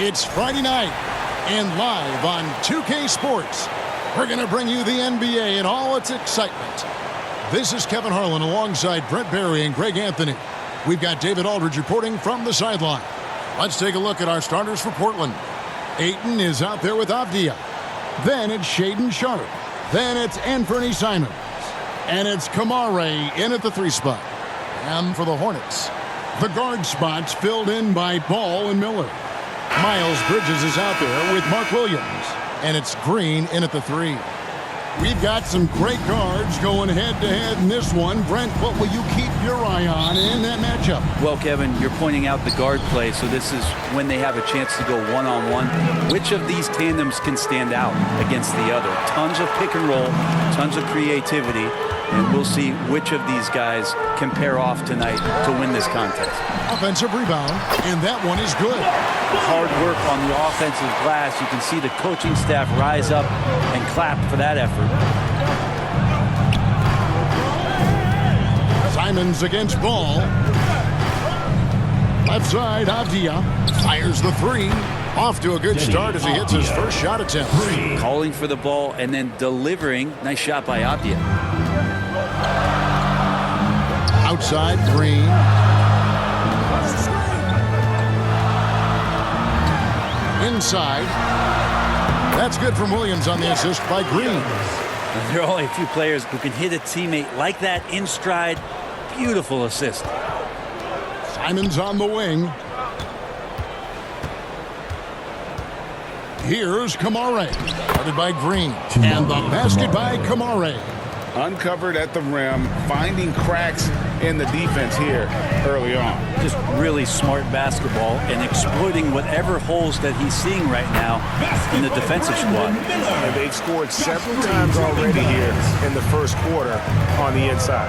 It's Friday night, and live on 2K Sports, we're going to bring you the NBA and all its excitement. This is Kevin Harlan alongside Brett Barry and Greg Anthony. We've got David Aldridge reporting from the sideline. Let's take a look at our starters for Portland. Ayton is out there with Avdia. Then it's Shaedon Sharpe. Then it's Anthony Simons. And it's Kamare in at the 3 spot. And for the Hornets, the guard spots filled in by Ball and Miller. Miles Bridges is out there with Mark Williams. And it's Green in at the 3. We've got some great guards going head-to-head in this one. Brent, what will you keep your eye on in that matchup? Well, Kevin, you're pointing out the guard play, so this is when they have a chance to go one-on-one. Which of these tandems can stand out against the other? Tons of pick and roll, tons of creativity, and we'll see which of these guys can pair off tonight to win this contest. Offensive rebound, and that one is good. Hard work on the offensive glass. You can see the coaching staff rise up and clap for that effort. Simons against Ball. Left side, Avdia fires the 3. Off to a good start as he hits his first shot attempt. Calling for the ball and then delivering. Nice shot by Avdia. Outside, Green. Inside. That's good from Williams on the assist by Green. There are only a few players who can hit a teammate like that in stride. Beautiful assist. Simons on the wing. Here's Kamare. Guarded by Green. And the basket by Kamare. Uncovered at the rim, finding cracks in the defense here early on. Just really smart basketball and exploiting whatever holes that he's seeing right now in the defensive squad. And they've scored several times already here in the first quarter on the inside.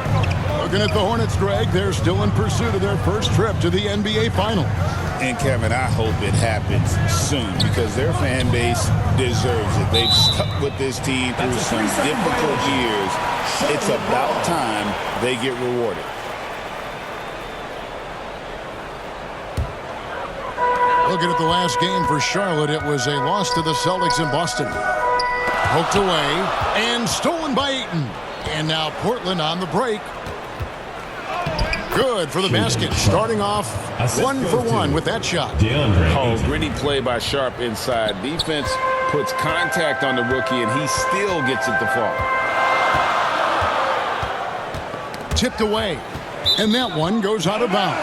Looking at the Hornets, Greg, they're still in pursuit of their first trip to the NBA Finals. And Kevin, I hope it happens soon because their fan base deserves it. They've stuck with this team through some difficult years. It's about time they get rewarded. Looking at the last game for Charlotte, it was a loss to the Celtics in Boston. Poked away and stolen by Ayton. And now Portland on the break. Good for the basket. Starting off 1 for 1 with that shot. Oh, gritty play by Sharpe inside. Defense puts contact on the rookie, and he still gets it to fall. Tipped away. And that one goes out of bounds.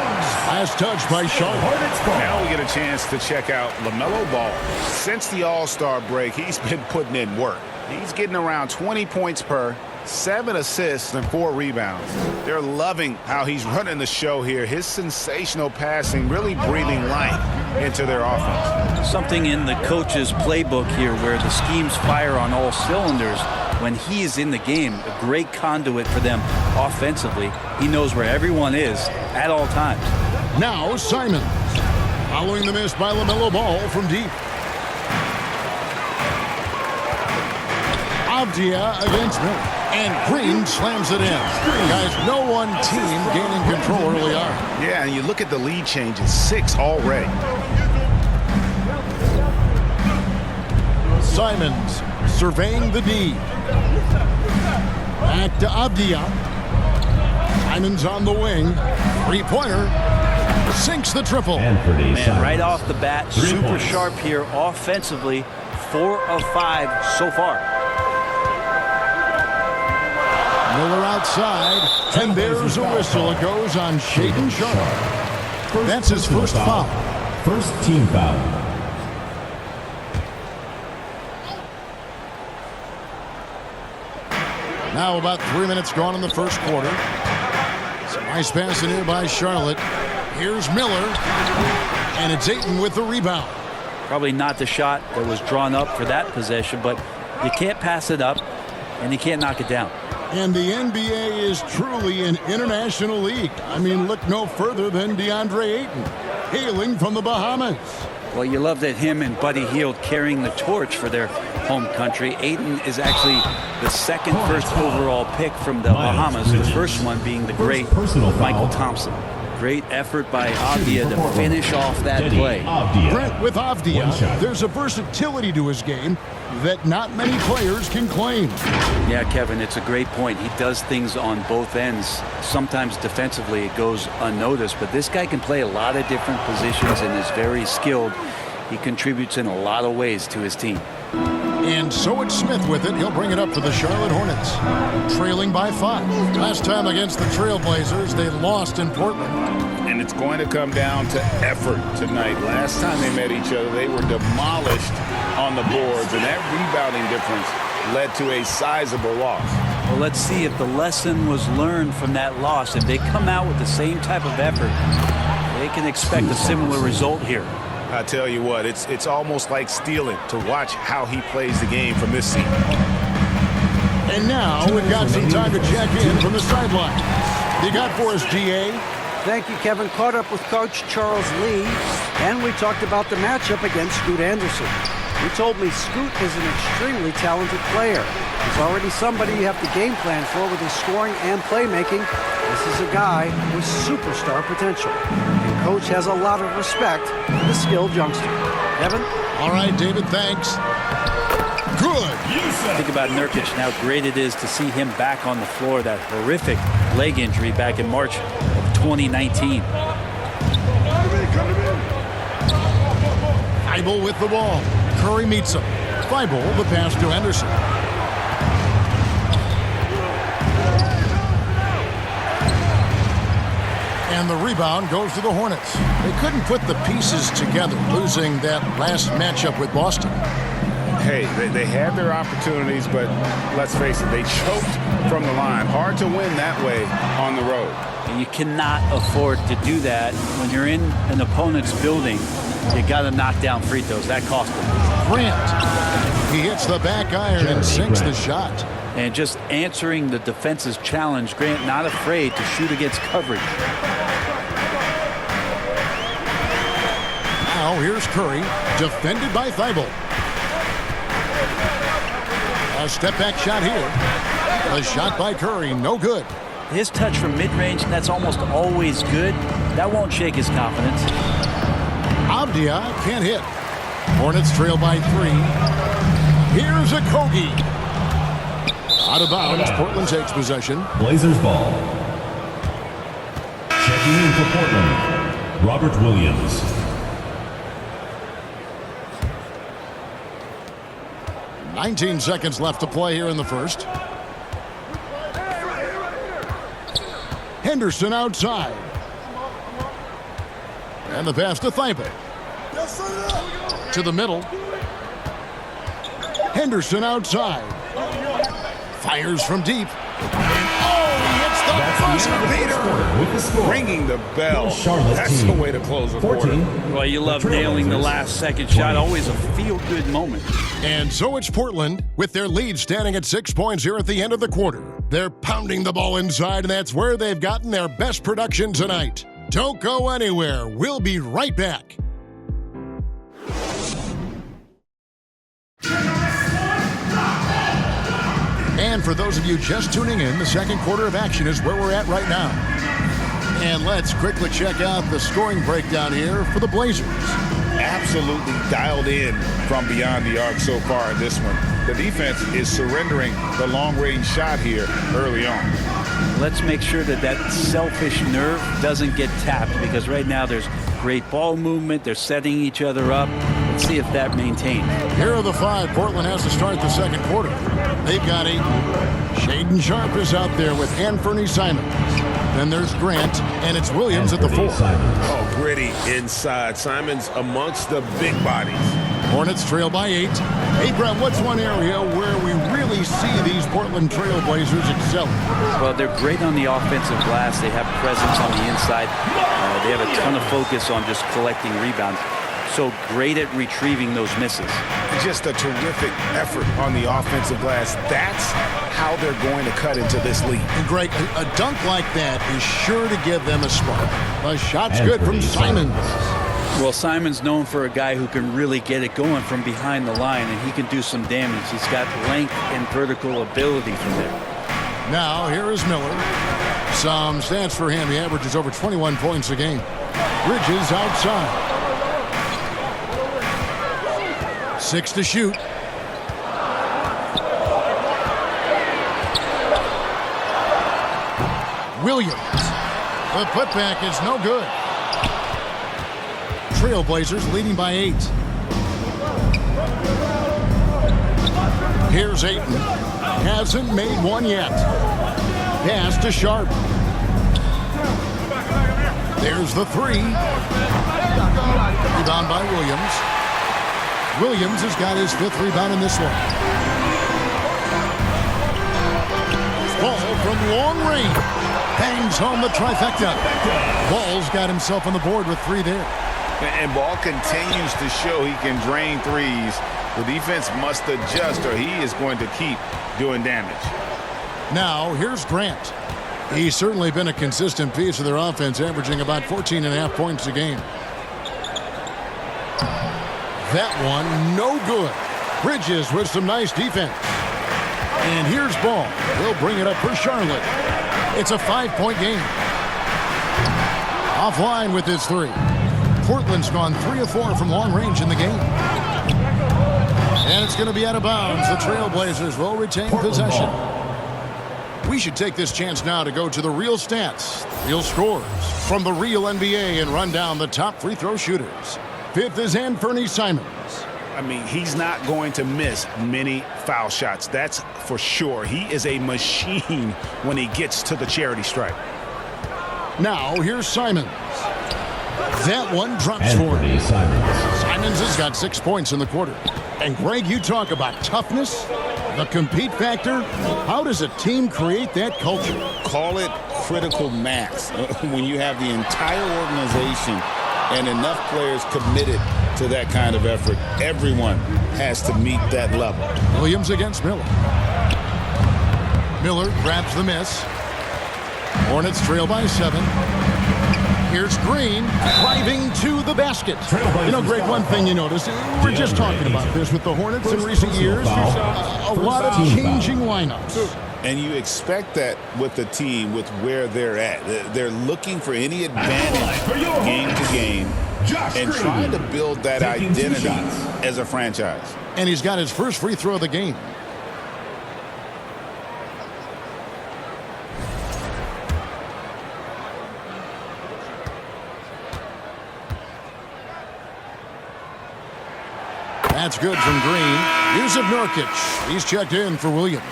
Last touch by Charlotte. Now we get a chance to check out LaMelo Ball. Since the All-Star break, he's been putting in work. He's getting around 20 points per, 7 assists, and 4 rebounds. They're loving how he's running the show here. His sensational passing really breathing life into their offense. Something in the coach's playbook here where the schemes fire on all cylinders. When he is in the game, a great conduit for them offensively. He knows where everyone is at all times. Now Simons. Following the miss by LaMelo Ball from deep. Avdia against Miller. And Green slams it in. Guys, no one team gaining control early on. Yeah, and you look at the lead changes, 6 already. Simons surveying the D. Back to Avdia. Simons on the wing. 3-pointer. Sinks the triple. Man, right off the bat, super sharp here offensively. 4 of 5 so far. Miller outside, and there's a whistle. It goes on Shaedon Sharpe. That's his first foul. First team foul. Now about 3 minutes gone in the first quarter. Some nice passing here by Charlotte. Here's Miller, and it's Ayton with the rebound. Probably not the shot that was drawn up for that possession, but you can't pass it up, and you can't knock it down. And the NBA is truly an international league. I mean, look no further than DeAndre Ayton, hailing from the Bahamas. Well, you love that him and Buddy Hield carrying the torch for their home country. Ayton is actually the second first overall pick from the Bahamas, the first one being the great Michael Thompson. Great effort by Avdia to finish off that play. Brent, with Avdia, there's a versatility to his game that not many players can claim. Yeah, Kevin, it's a great point. He does things on both ends. Sometimes defensively it goes unnoticed, but this guy can play a lot of different positions and is very skilled. He contributes in a lot of ways to his team. And so it's Smith with it. He'll bring it up for the Charlotte Hornets, trailing by 5. Last time against the Trailblazers, they lost in Portland. And it's going to come down to effort tonight. Last time they met each other, they were demolished on the boards, and that rebounding difference led to a sizable loss. Well, let's see if the lesson was learned from that loss. If they come out with the same type of effort, they can expect a similar result here. I tell you what, it's almost like stealing to watch how he plays the game from this seat. And now we've got some time to check in from the sideline. You got for us, GA? Thank you, Kevin. Caught up with Coach Charles Lee, and we talked about the matchup against Scoot Anderson. He told me Scoot is an extremely talented player. He's already somebody you have to game plan for with his scoring and playmaking. This is a guy with superstar potential. And Coach has a lot of respect for the skilled youngster. Kevin? All right, David, thanks. Good. Think about Nurkic and how great it is to see him back on the floor. That horrific leg injury back in March of 2019. Thibault with the ball. Curry meets him. Thibault, the pass to Henderson. And the rebound goes to the Hornets. They couldn't put the pieces together, losing that last matchup with Boston. Hey, they had their opportunities, but let's face it, they choked from the line. Hard to win that way on the road. And you cannot afford to do that when you're in an opponent's building. You got to knock down free throws. That cost him. Grant. He hits the back iron and sinks the shot. And just answering the defense's challenge, Grant not afraid to shoot against coverage. Now here's Curry, defended by Thibault. A step-back shot here. A shot by Curry, no good. His touch from mid-range, that's almost always good. That won't shake his confidence. Avdia can't hit. Hornets trail by 3. Here's a Kogi. Out of bounds, Portland takes possession. Blazers ball. Checking in for Portland, Robert Williams. 19 seconds left to play here in the first. Henderson outside. And the pass to Thibault. To the middle. Henderson outside. Fires from deep. He hits the buzzer beater. Ringing the bell. That's the way to close a quarter. Well, you love nailing the last second shot. Always a feel-good moment. And so it's Portland with their lead standing at 6 points here at the end of the quarter. They're pounding the ball inside, and that's where they've gotten their best production tonight. Don't go anywhere. We'll be right back. And for those of you just tuning in, the second quarter of action is where we're at right now. And let's quickly check out the scoring breakdown here for the Blazers. Absolutely dialed in from beyond the arc so far in this one. The defense is surrendering the long-range shot here early on. Let's make sure that that selfish nerve doesn't get tapped, because right now there's great ball movement. They're setting each other up. Let's see if that maintains. Here are the 5 Portland has to start the second quarter. They've got 8. Shaden Sharp is out there with Anthony Simons. Then there's Grant, and it's Williams at the 4. Oh, gritty inside. Simons amongst the big bodies. Hornets trail by 8. Hey, Brett, what's one area where we really see these Portland Trailblazers excelling? Well, they're great on the offensive glass. They have presence on the inside. They have a ton of focus on just collecting rebounds. So great at retrieving those misses. Just a terrific effort on the offensive glass. That's how they're going to cut into this lead. And Greg, a dunk like that is sure to give them a spark. A shot's good from Simons. Well, Simon's known for a guy who can really get it going from behind the line, and he can do some damage. He's got length and vertical ability from there. Now, here is Miller. Some stats for him. He averages over 21 points a game. Bridges outside. 6 to shoot. Williams. The putback is no good. Trailblazers leading by 8. Here's Ayton. Hasn't made one yet. Pass to Sharp. There's the 3. Rebound by Williams. Williams has got his 5th rebound in this one. Ball from long range. Bangs home the trifecta. Ball's got himself on the board with 3 there. And Ball continues to show he can drain threes. The defense must adjust or he is going to keep doing damage. Now, here's Grant. He's certainly been a consistent piece of their offense, averaging about 14.5 points a game. That one, no good. Bridges with some nice defense. And here's Ball. He'll bring it up for Charlotte. It's a 5-point game. Offline with his 3. Portland's gone 3 of 4 from long range in the game. And it's going to be out of bounds. The Trailblazers will retain possession. We should take this chance now to go to the real stats, real scores from the real NBA and run down the top free throw shooters. 5th is Anthony Simons. I mean, he's not going to miss many foul shots. That's for sure. He is a machine when he gets to the charity stripe. Now, here's Simons. That one drops for him. Simons has got 6 points in the quarter. And, Greg, you talk about toughness, the compete factor. How does a team create that culture? Call it critical mass. When you have the entire organization and enough players committed to that kind of effort, everyone has to meet that level. Williams against Miller. Miller grabs the miss. Hornets trail by 7. Here's Green driving to the basket. You know, Greg, one thing you notice, we're just talking about this with the Hornets in recent years. There's a lot of changing lineups. And you expect that with the team, with where they're at. They're looking for any advantage game to game and trying to build that identity as a franchise. And he's got his first free throw of the game. That's good from Green. Here's Nurkic. He's checked in for Williams.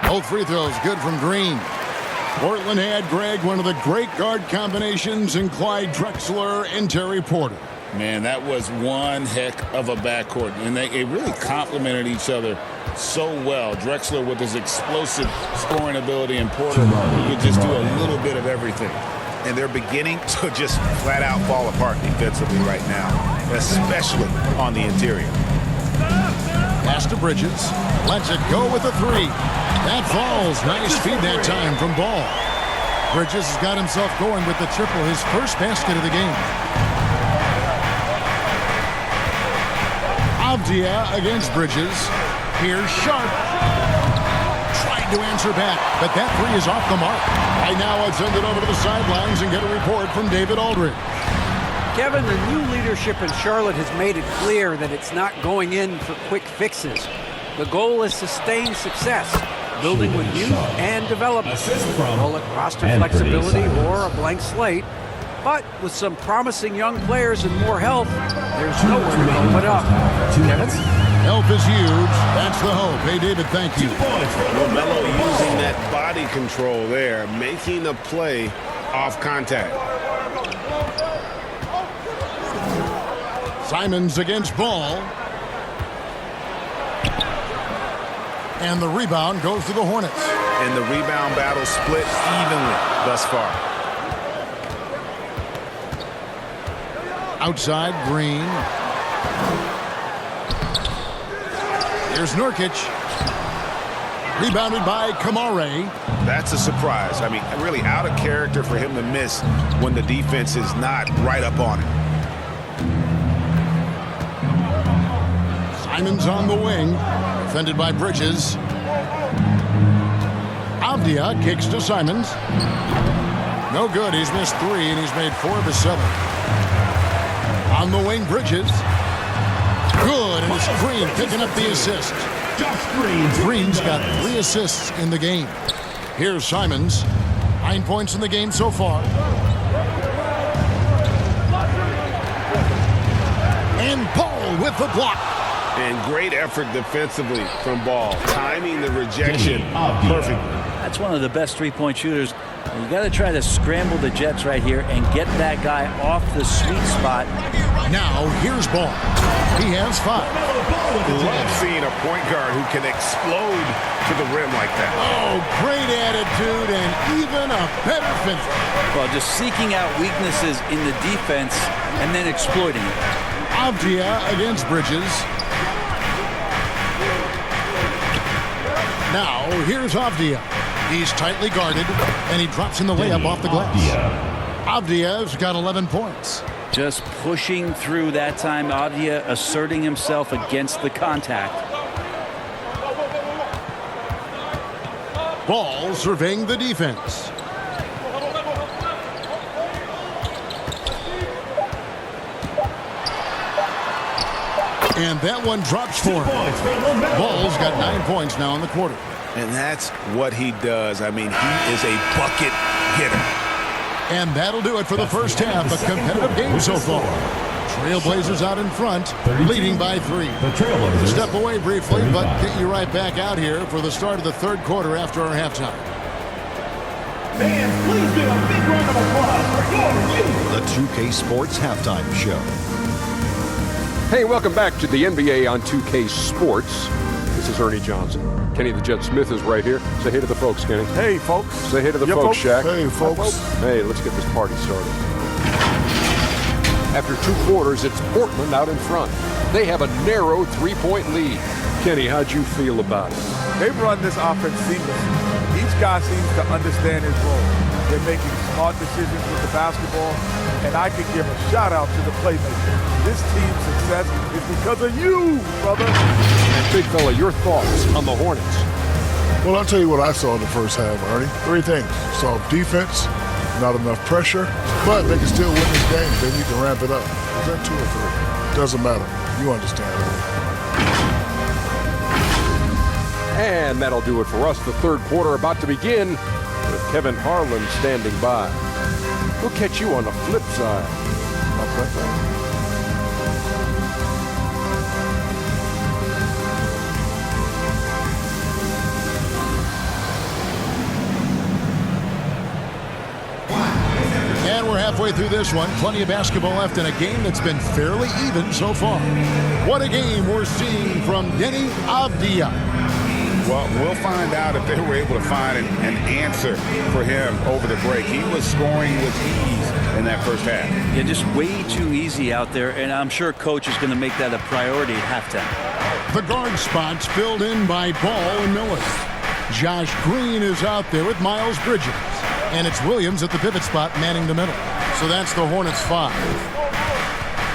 Both free throws good from Green. Portland had, Greg, one of the great guard combinations in Clyde Drexler and Terry Porter. Man, that was one heck of a backcourt, and they really complemented each other so well. Drexler with his explosive scoring ability and Porter who could just do a little bit of everything. And they're beginning to just flat out fall apart defensively right now, especially on the interior. Pass to Bridges. Lets it go with a 3. That falls. Nice feed that time from Ball. Bridges has got himself going with the triple, his first basket of the game. Avdia against Bridges. Here's Sharp. Trying to answer back, but that 3 is off the mark. Right now, I'll send it over to the sidelines and get a report from David Aldridge. Kevin, the new leadership in Charlotte has made it clear that it's not going in for quick fixes. The goal is sustained success, building with youth and development. Call it roster flexibility or a blank slate. But with some promising young players and more help, there's nowhere to go but up. Kevin? Help is huge. That's the hope. Hey, David, thank you. LaMelo using that body control there, making a play off contact. Simons against Ball. And the rebound goes to the Hornets. And the rebound battle split evenly thus far. Outside, Green. Here's Nurkic. Rebounded by Kamare. That's a surprise. I mean, really out of character for him to miss when the defense is not right up on him. Simons on the wing. Defended by Bridges. Avdia kicks to Simons. No good. He's missed 3, and he's made 4 of his 7. On the wing, Bridges. Good, and it's Green picking up the assist. Green's got 3 assists in the game. Here's Simons. 9 points in the game so far. And Ball with the block. And great effort defensively from Ball. Timing the rejection perfectly. That's one of the best three-point shooters. You got to try to scramble the Jets right here and get that guy off the sweet spot. Now, here's Ball. He has 5. Love seeing a point guard who can explode to the rim like that. Oh, great attitude and even a better finish. Well, just seeking out weaknesses in the defense and then exploiting it. Avdia against Bridges. Now, here's Avdia. He's tightly guarded, and he drops in the layup off the glass. Avdia's got 11 points. Just pushing through that time. Avdia asserting himself against the contact. Ball surveying the defense. And that one drops for him. Ball's got 9 points now in the quarter. And that's what he does. I mean, he is a bucket getter. And that'll do it for the first half. A competitive game so far. Trailblazers out in front, leading by 3. Step away briefly, but get you right back out here for the start of the third quarter after our halftime. Fans, please give a big round of applause for your The 2K Sports Halftime Show. Hey, welcome back to the NBA on 2K Sports. This is Ernie Johnson. Kenny the Jet Smith is right here. Say hey to the folks, Kenny. Hey, folks. Say hey to the folks, Shaq. Hey, folks. Hey, let's get this party started. After 2 quarters, it's Portland out in front. They have a narrow 3-point lead. Kenny, how'd you feel about it? They run this offense seamlessly. Each guy seems to understand his role. They're making smart decisions with the basketball, and I can give a shout-out to the playmakers. This team's success is because of you, brother. And big fella, your thoughts on the Hornets? Well, I'll tell you what I saw in the first half, Ernie. 3 things. Saw defense, not enough pressure, but they can still win this game. They need to ramp it up. Is that 2 or 3? Doesn't matter. You understand. And that'll do it for us. The third quarter about to begin with Kevin Harlan standing by. We'll catch you on the flip side. And we're halfway through this one. Plenty of basketball left in a game that's been fairly even so far. What a game we're seeing from Denny Avdia. Well, we'll find out if they were able to find an answer for him over the break. He was scoring with ease in that first half. Yeah, just way too easy out there, and I'm sure coach is going to make that a priority at halftime. The guard spots filled in by Ball and Miller. Josh Green is out there with Miles Bridges. And it's Williams at the pivot spot manning the middle. So that's the Hornets 5.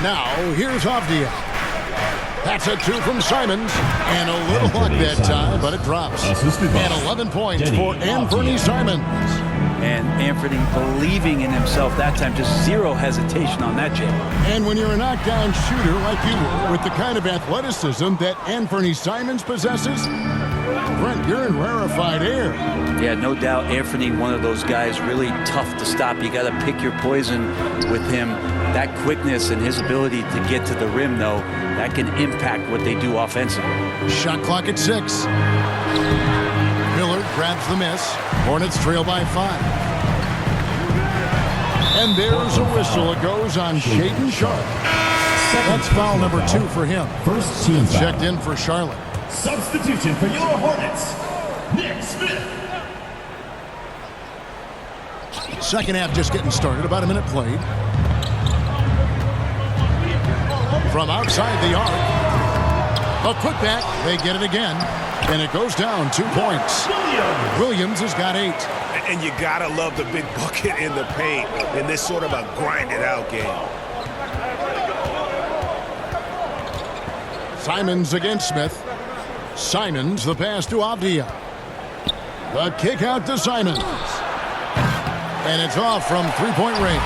Now, here's Avdia. That's a 2 from Simons. And a little luck that time, but it drops. And 11 points for Anthony Simons. And Anthony believing in himself that time. Just zero hesitation on that, Jay. And when you're a knockdown shooter like you were, with the kind of athleticism that Anthony Simons possesses, Brent, you're in rarefied air. Yeah, no doubt Anthony, one of those guys really tough to stop. You got to pick your poison with him. That quickness and his ability to get to the rim, though, that can impact what they do offensively. Shot clock at 6. Miller grabs the miss. Hornets trail by 5. And there's a whistle. It goes on Shaedon Sharpe. That's foul number 2 for him. First team foul. Checked in for Charlotte. Substitution for your Hornets, Nick Smith. Second half just getting started. About a minute played. From outside the arc. A putback. They get it again. And it goes down 2 points. Williams has got 8. And you gotta love the big bucket in the paint in this sort of a grinded-out game. Simons against Smith. Simons, the pass to Avdia. The kick out to Simons. And it's off from three-point range.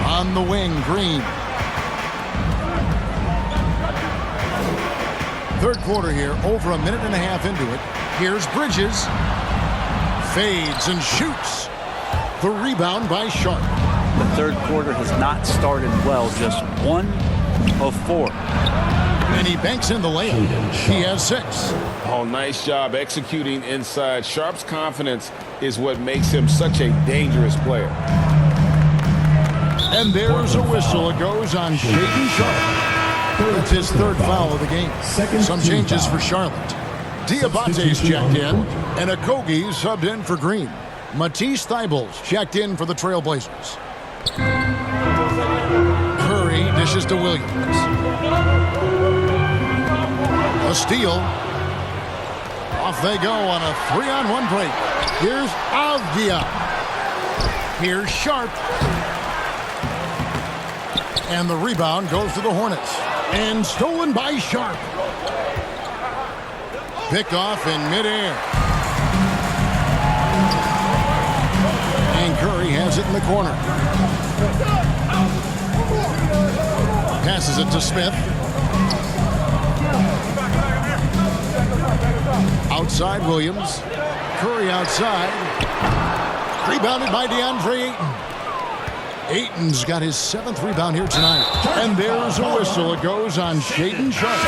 On the wing, Green. Third quarter here, over a minute and a half into it. Here's Bridges. Fades and shoots. The rebound by Sharp. The third quarter has not started well, just 1 of 4. And he banks in the layup. He has 6. Oh, nice job executing inside. Sharp's confidence is what makes him such a dangerous player. And there's a whistle. It goes on Shaden Sharp. That's his third foul of the game. Some changes for Charlotte. Diabate's checked in, and Okogie subbed in for Green. Matisse Thybulle's checked in for the Trailblazers. Curry dishes to Williams. A steal. Off they go on a 3-on-1 break. Here's Avdia. Here's Sharp. And the rebound goes to the Hornets. And stolen by Sharp. Picked off in midair. And Curry has it in the corner. Passes it to Smith. Outside Williams. Curry outside. Rebounded by DeAndre Ayton. Ayton's got his 7th rebound here tonight. And there's a whistle. It goes on Shaden Sharp.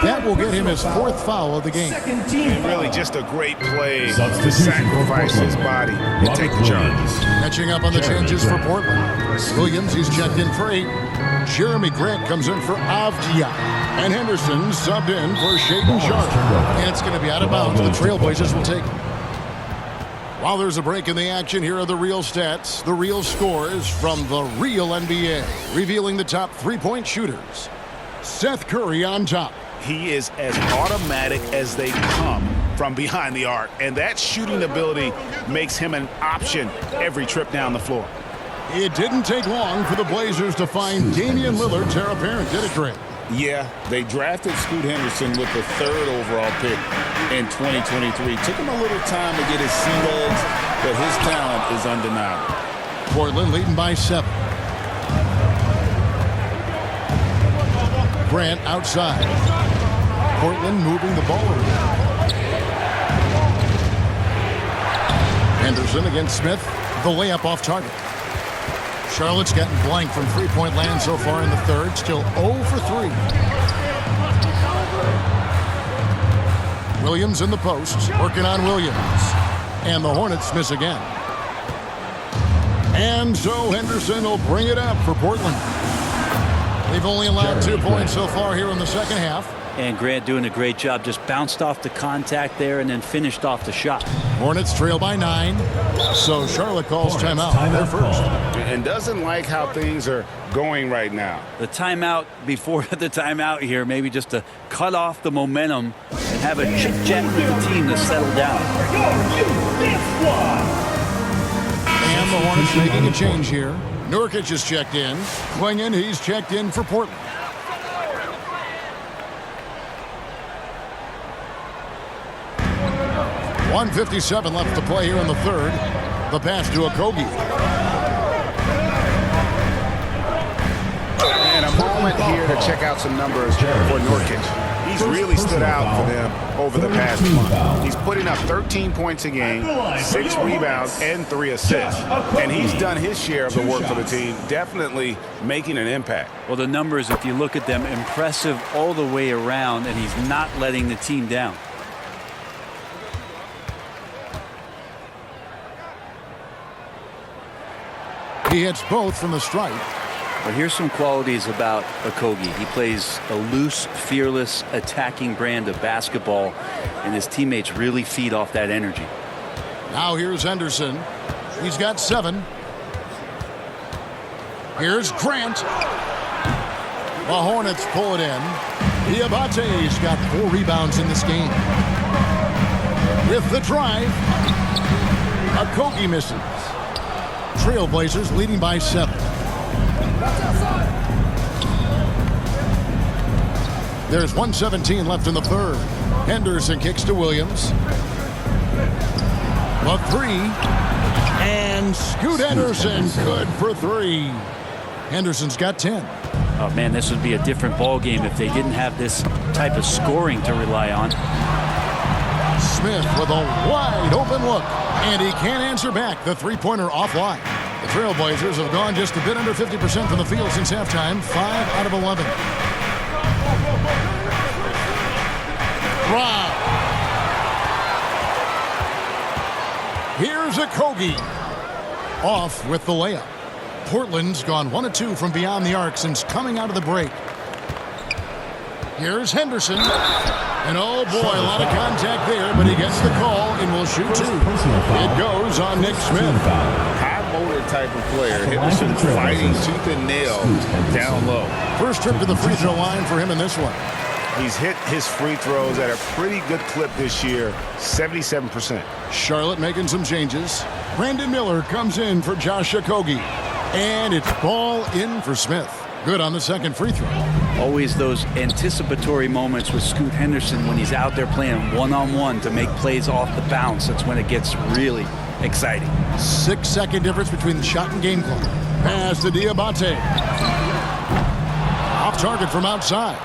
That will get him his 4th foul of the game. And really just a great play to sacrifice his body and take the charge. Catching up on the changes for Portland. Williams, he's checked in for 8. Jeremy Grant comes in for Avdia. And Henderson subbed in for Shaden Sharp. And it's going to be out of bounds. The Trailblazers will take it. While there's a break in the action, here are the real stats, the real scores from the real NBA, revealing the top three-point shooters. Seth Curry on top. He is as automatic as they come from behind the arc, and that shooting ability makes him an option every trip down the floor. It didn't take long for the Blazers to find Damian Lillard's heir apparent, did it, Greg? Yeah, they drafted Scoot Henderson with the 3rd overall pick in 2023. Took him a little time to get his sea legs, but his talent is undeniable. Portland leading by 7. Grant outside. Portland moving the ball around. Henderson against Smith. The layup off target. Charlotte's gotten blank from three-point land so far in the third. Still 0 for 3. Williams in the post. Working on Williams. And the Hornets miss again. And so Henderson will bring it up for Portland. They've only allowed 2 points so far here in the second half. And Grant doing a great job. Just bounced off the contact there and then finished off the shot. Hornets trail by 9. So Charlotte calls timeout. They're first. And doesn't like how things are going right now. The timeout before the timeout here, maybe just to cut off the momentum and have a chit-chat with the team to settle down. And the Hornets making a change here. Nurkic is checked in. Klingon, he's checked in for Portland. .157 left to play here in the third. The pass to Okogie. And a moment here to check out some numbers for Nurkic. He's really stood out for them over the past month. He's putting up 13 points a game, 6 rebounds, and 3 assists. And he's done his share of the work for the team, definitely making an impact. Well, the numbers, if you look at them, impressive all the way around, and he's not letting the team down. He hits both from the stripe. But here's some qualities about Okogie. He plays a loose, fearless, attacking brand of basketball, and his teammates really feed off that energy. Now here's Henderson. He's got 7. Here's Grant. The Hornets pull it in. Diabate's got 4 rebounds in this game. With the drive, Okogie misses. Trailblazers leading by 7. There's 1:17 left in the third. Henderson kicks to Williams. The 3. And Scoot Henderson good for 3. Henderson's got 10. Oh, man, this would be a different ball game if they didn't have this type of scoring to rely on. Smith with a wide open look. And he can't answer back. The three-pointer offline. The Trailblazers have gone just a bit under 50% from the field since halftime. 5 out of 11. Wow. Here's Okogie. Off with the layup. Portland's gone 1 of 2 from beyond the arc since coming out of the break. Here's Henderson. And oh boy, a lot of contact there, but he gets the call and will shoot 2. It goes on Nick Smith. High motor type of player. Henderson fighting tooth and nail down low. First trip to the free throw line for him in this one. He's hit his free throws at a pretty good clip this year, 77%. Charlotte making some changes. Brandon Miller comes in for Josh Okogie. And it's ball in for Smith. Good on the second free throw. Always those anticipatory moments with Scoot Henderson when he's out there playing one-on-one to make plays off the bounce. That's when it gets really exciting. 6-second difference between the shot and game clock. Pass to Diabate. Off target from outside.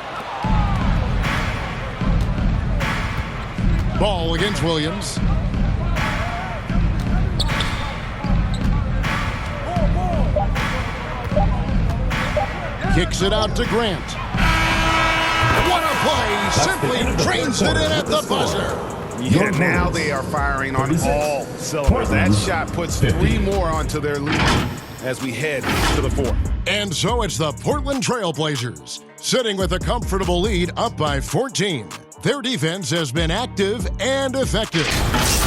Ball against Williams. Kicks it out to Grant. What a play! Simply drains it in at the buzzer. Yeah, now they are firing on all cylinders. That shot puts 3 more onto their lead as we head to the 4th. And so it's the Portland Trailblazers, sitting with a comfortable lead up by 14. Their defense has been active and effective.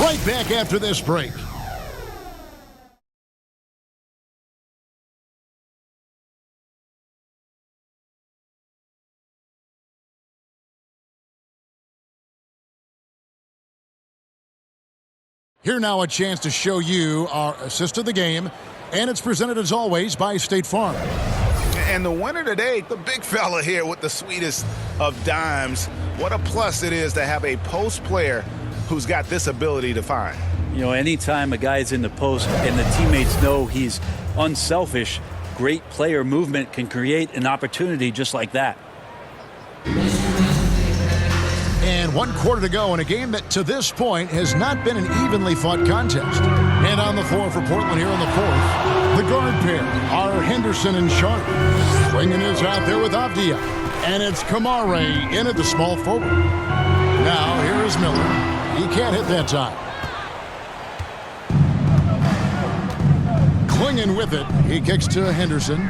Right back after this break. Here now a chance to show you our assist of the game, and it's presented as always by State Farm. And the winner today, the big fella here with the sweetest of dimes. What a plus it is to have a post player who's got this ability to find. You know, anytime a guy's in the post and the teammates know he's unselfish, great player movement can create an opportunity just like that. And 1 quarter to go in a game that to this point has not been an evenly fought contest. And on the floor for Portland here in the 4th, the guard pair are Henderson and Sharp. Swinging is out there with Avdia. And it's Kamare in at the small forward. Now here is Miller. He can't hit that time. Clinging with it, he kicks to Henderson.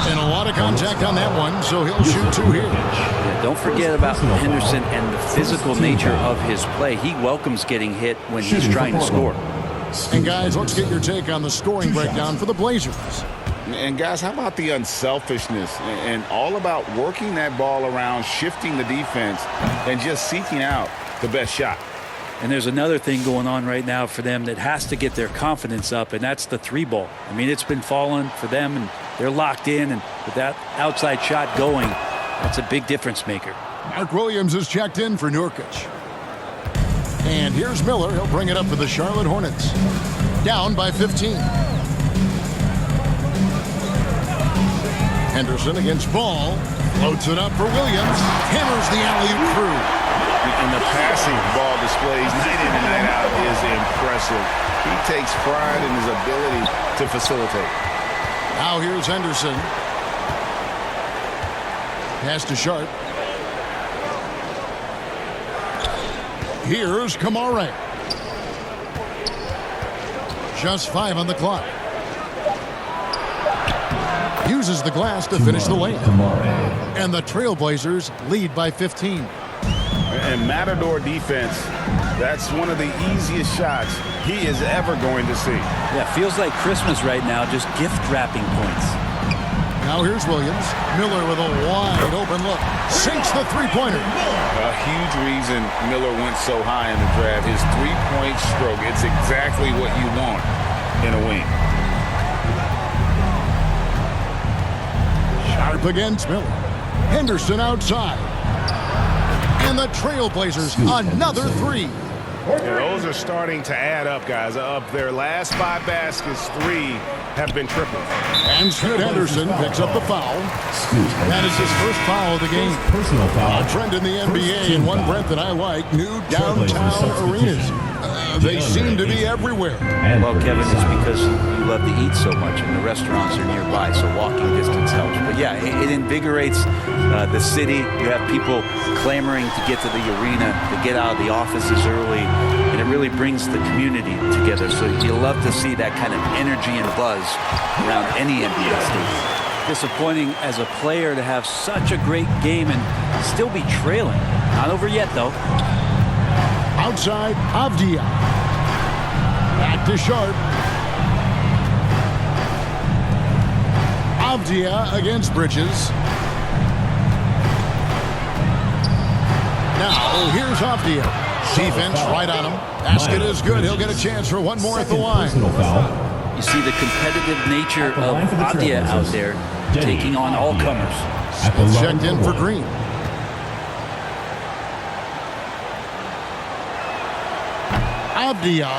And a lot of contact on that one, so he'll shoot 2 here. Yeah, don't forget about Henderson and the physical nature of his play. He welcomes getting hit when he's trying to score. And guys, let's get your take on the scoring breakdown for the Blazers. And guys, how about the unselfishness and all about working that ball around, shifting the defense, and just seeking out the best shot. And there's another thing going on right now for them that has to get their confidence up, and that's the 3-ball. I mean, it's been falling for them, and they're locked in, and with that outside shot going, that's a big difference maker. Mark Williams is checked in for Nurkic. And here's Miller. He'll bring it up for the Charlotte Hornets. Down by 15. Henderson against Ball. Floats it up for Williams. Hammers the alley-oop through. And the passing ball displays night in and night out is impressive. He takes pride in his ability to facilitate. Now here's Henderson. Pass to Sharp. Here's Kamare. Just 5 on the clock. Uses the glass to finish the layup. And the Trailblazers lead by 15. And Matador defense, that's one of the easiest shots he is ever going to see. Yeah, feels like Christmas right now, just gift wrapping points. Now here's Williams. Miller with a wide open look. Sinks the three-pointer. A huge reason Miller went so high in the draft. His three-point stroke. It's exactly what you want in a wing. Sharp against Miller. Henderson outside. And the Trailblazers, another three. Yeah, those are starting to add up, guys. Up their last 5 baskets, 3 have been triples. And Scoot Henderson picks up the foul. That is his first foul of the game. Personal foul. A trend in the NBA, and one, Brent, that I like, new downtown arenas. They seem to be everywhere. Well, Kevin, it's because you love to eat so much and the restaurants are nearby, so walking distance helps. But yeah, it invigorates the city. You have people clamoring to get to the arena, to get out of the offices early, and it really brings the community together. So you love to see that kind of energy and buzz around any NBA stadium. Disappointing as a player to have such a great game and still be trailing. Not over yet, though. Outside, Avdia. Back to Sharp. Avdia against Bridges. Now, here's Avdia. Defense right on him. Basket is good. He'll get a chance for one more at the line. You see the competitive nature of Avdia out there, taking on all comers. Checked in for Green. Avdia,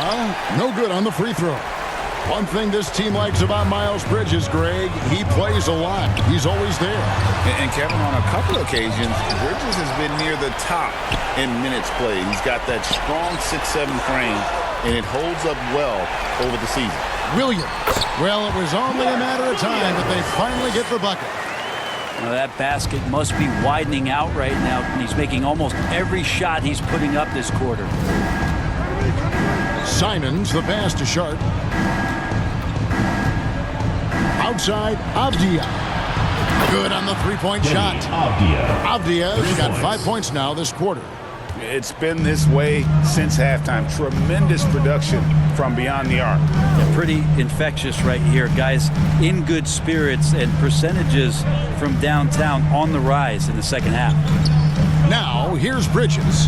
no good on the free throw. One thing this team likes about Miles Bridges, Greg, he plays a lot. He's always there. And Kevin, on a couple of occasions, Bridges has been near the top in minutes played. He's got that strong 6'7" frame, and it holds up well over the season. Williams. Well, it was only a matter of time, but they finally get the bucket. Well, that basket must be widening out right now, and he's making almost every shot he's putting up this quarter. Simons, the pass to Sharp. Outside, Avdia. Good on the three-point shot. Avdia's got 5 points now this quarter. It's been this way since halftime. Tremendous production from beyond the arc. Yeah, pretty infectious right here. Guys in good spirits and percentages from downtown on the rise in the second half. Now, here's Bridges.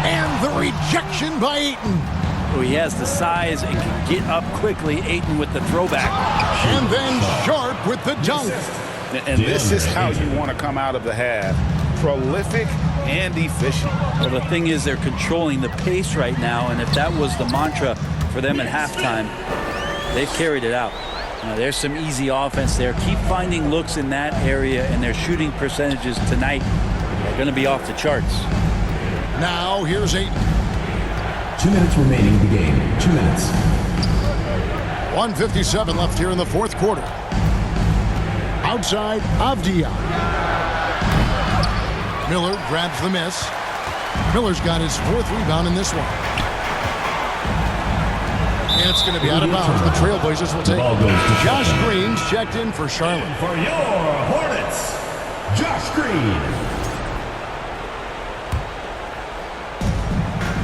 And the rejection by Ayton. He has the size and can get up quickly. Ayton with the throwback. And then Sharp with the dunk. And this is how you want to come out of the half. Prolific and efficient. Well, the thing is they're controlling the pace right now, and if that was the mantra for them at halftime, they've carried it out. There's some easy offense there. Keep finding looks in that area, and their shooting percentages tonight are going to be off the charts. Now, here's Ayton. 2 minutes remaining in the game. 2 minutes. 1:57 left here in the fourth quarter. Outside, Avdia. Miller grabs the miss. Miller's got his 4th rebound in this one. And it's going to be out of bounds. The Trailblazers will take it. Josh Green's checked in for Charlotte. For your Hornets, Josh Green.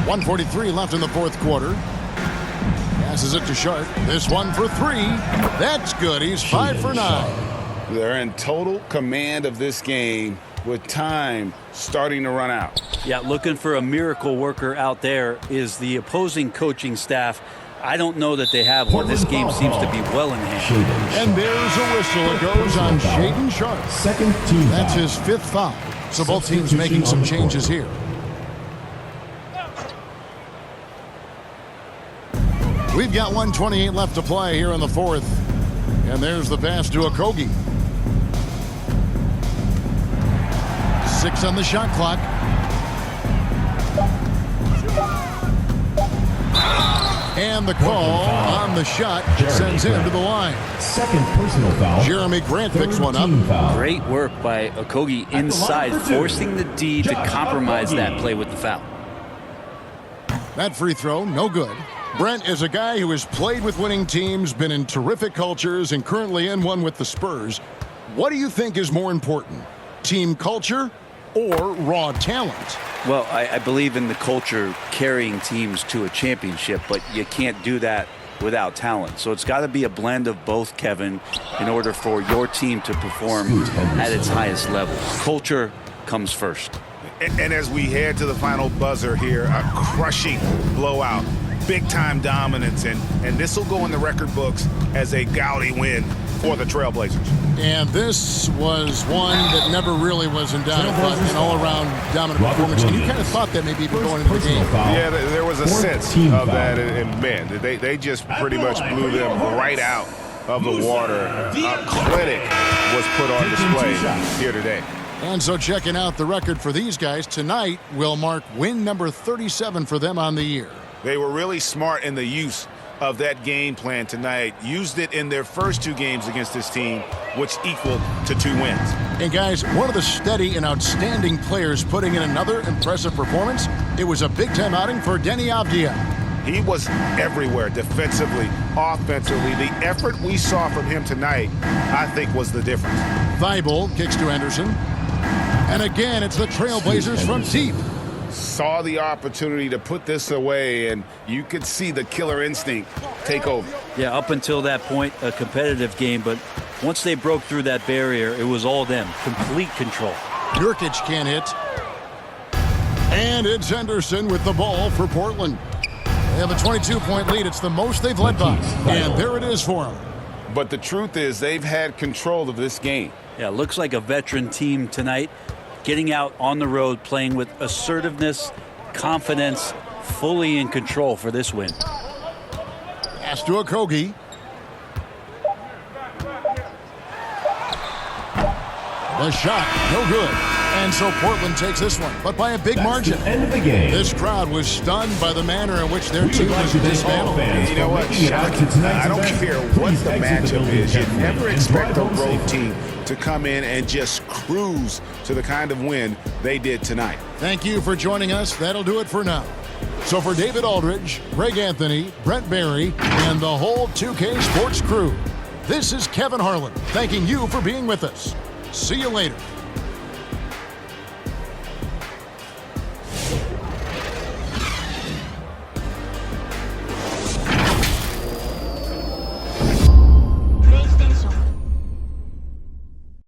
1:43 left in the fourth quarter. Passes it to Sharp. This one for 3. That's good. He's 5 for 9. They're in total command of this game with time starting to run out. Yeah, looking for a miracle worker out there is the opposing coaching staff. I don't know that they have one. This game seems to be well in hand. And there's a whistle. It goes on Shaedon Sharp. Second team. That's his 5th foul. So both teams making some changes here. We've got 1:28 left to play here in the fourth. And there's the pass to Okogie. 6 on the shot clock. And the call on the shot sends him to the line. Second personal foul. Jeremy Grant picks one up. Great work by Okogie inside, forcing the D to compromise that play with the foul. That free throw, no good. Brent is a guy who has played with winning teams, been in terrific cultures, and currently in one with the Spurs. What do you think is more important, team culture or raw talent? Well, I believe in the culture carrying teams to a championship, but you can't do that without talent. So it's got to be a blend of both, Kevin, in order for your team to perform at its highest level. Culture comes first. And as we head to the final buzzer here, a crushing blowout, big-time dominance, and this will go in the record books as a gaudy win for the Trailblazers. And this was one that never really was in doubt, but an all-around dominant performance. And you kind of thought that maybe even going into the game. Yeah, there was a sense of that, and man, they just pretty much blew them right out of the water. A clinic was put on display here today. And so checking out the record for these guys tonight will mark win number 37 for them on the year. They were really smart in the use of that game plan tonight. Used it in their first 2 games against this team, which equaled to 2 wins. And guys, one of the steady and outstanding players putting in another impressive performance, it was a big-time outing for Deni Avdija. He was everywhere, defensively, offensively. The effort we saw from him tonight, I think, was the difference. Thibault kicks to Anderson. And again, it's the Trailblazers from deep. Saw the opportunity to put this away, and you could see the killer instinct take over. Yeah, up until that point, a competitive game, but once they broke through that barrier, it was all them. Complete control. Nurkic can't hit. And it's Henderson with the ball for Portland. They have a 22-point lead. It's the most they've led by. And there it is for them. But the truth is they've had control of this game. Yeah, looks like a veteran team tonight, getting out on the road, playing with assertiveness, confidence, fully in control for this win. Pass to Okogie. The shot, no good. And so Portland takes this one, but by a big margin. End of the game. This crowd was stunned by the manner in which their team was dismantled. You know what, I don't care what the matchup is. You never expect a road team to come in and just cruise to the kind of win they did tonight. Thank you for joining us. That'll do it for now. So for David Aldridge, Greg Anthony, Brent Barry, and the whole 2K Sports crew, this is Kevin Harlan thanking you for being with us. See you later.